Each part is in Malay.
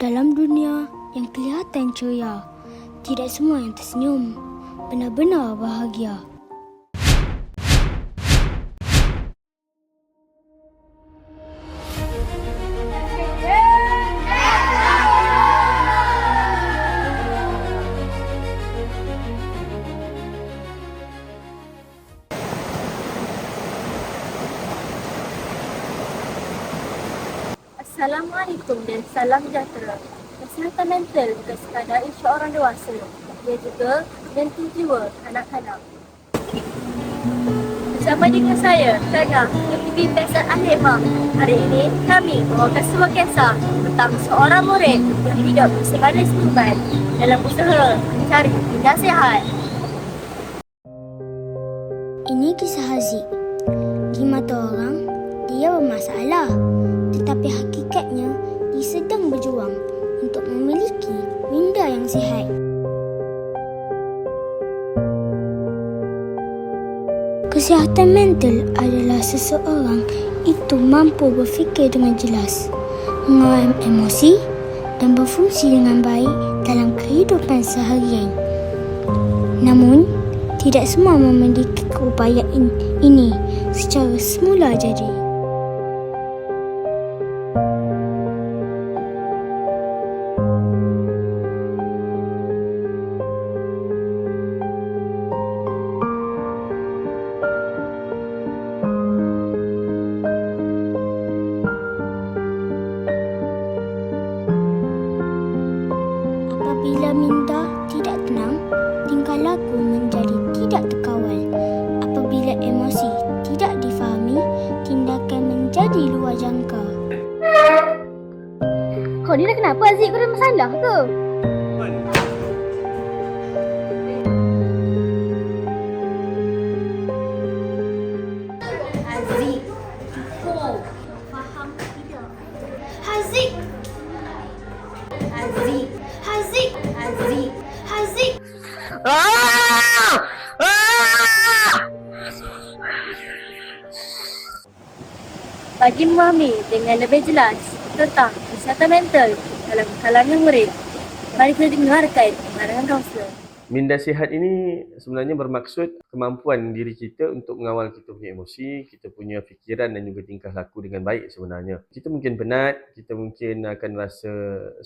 Dalam dunia yang kelihatan ceria, tidak semua yang tersenyum benar-benar bahagia. Assalamualaikum dan salam sejahtera. Kesihatan mental bukan sekadar isu orang dewasa, ia juga mental jiwa anak-anak. Bersama dengan saya, Tengah, Ketua Peksan Akhir Mak. Hari ini, kami membawakan sebuah kisah tentang seorang murid yang hidup bersama lingkungan dalam usaha mencari nasihat. Ini kisah Haziq. Di mata orang, dia bermasalah. Tetapi hakikatnya, dia sedang berjuang untuk memiliki minda yang sihat. Kesihatan mental adalah seseorang itu mampu berfikir dengan jelas, mengawal emosi dan berfungsi dengan baik dalam kehidupan seharian. Namun, tidak semua memiliki keupayaan ini secara semula jadi. Apabila minda tidak tenang, tingkah laku menjadi tidak terkawal. Apabila emosi tidak difahami, tindakan menjadi luar jangka. Kau ni dah kenapa Aziz? Kau ada masalah ke? Haziq, kau faham tidak? Haziq! Haziq, Haziq! Haziq. Haziq! Bagi memahami dengan lebih jelas tentang kesihatan mental dalam kalangan murid, mari kita dengarkan pandangan kaunselor. Minda sihat ini sebenarnya bermaksud kemampuan diri kita untuk mengawal kita punya emosi, kita punya fikiran dan juga tingkah laku dengan baik sebenarnya. Kita mungkin penat, kita mungkin akan rasa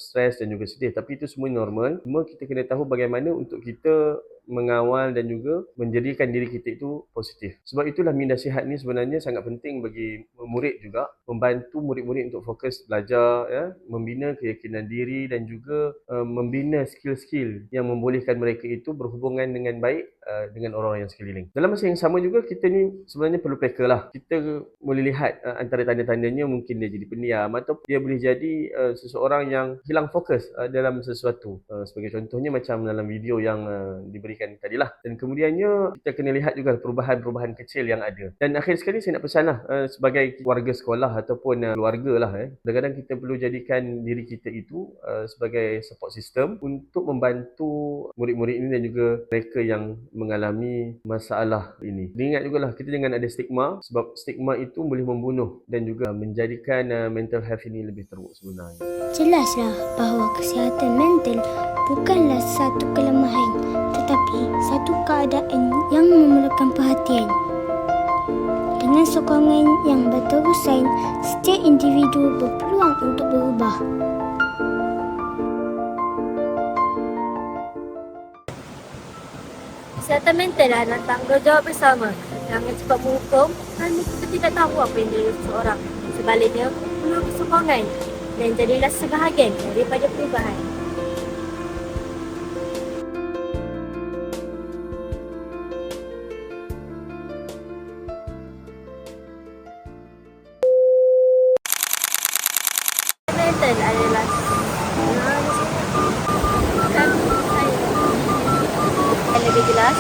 stres dan juga sedih, tapi itu semua normal. Cuma kita kena tahu bagaimana untuk kita mengawal dan juga menjadikan diri kita itu positif. Sebab itulah minda sihat ni sebenarnya sangat penting bagi murid juga, membantu murid-murid untuk fokus belajar, ya, membina keyakinan diri dan juga membina skill-skill yang membolehkan mereka itu berhubungan dengan baik dengan orang yang sekeliling. Dalam masa yang sama juga, kita ni sebenarnya perlu peka lah. Kita boleh lihat antara tanda-tandanya mungkin dia jadi pendiam atau dia boleh jadi seseorang yang hilang fokus dalam sesuatu. Sebagai contohnya macam dalam video yang diberikan tadilah. Dan kemudiannya kita kena lihat juga perubahan-perubahan kecil yang ada. Dan akhir sekali saya nak pesan lah, sebagai warga sekolah ataupun keluarga lah, kadang-kadang kita perlu jadikan diri kita itu sebagai support system untuk membantu murid-murid ini dan juga mereka yang mengalami masalah ini. Diingat jugalah, kita jangan ada stigma, sebab stigma itu boleh membunuh dan juga menjadikan mental health ini lebih teruk sebenarnya. Jelaslah bahawa kesihatan mental bukanlah satu kelemahan, tetapi satu keadaan yang memerlukan perhatian. Dengan sokongan yang berterusan, setiap individu berpeluang untuk berubah. Kesihatan mental adalah tanggungjawab bersama. Jangan cepat menghukum kerana kita tidak tahu apa yang diri seseorang. Sebaliknya, perlu sokongan dan jadilah sebahagian daripada perubahan. Mental adalah yang lebih jelas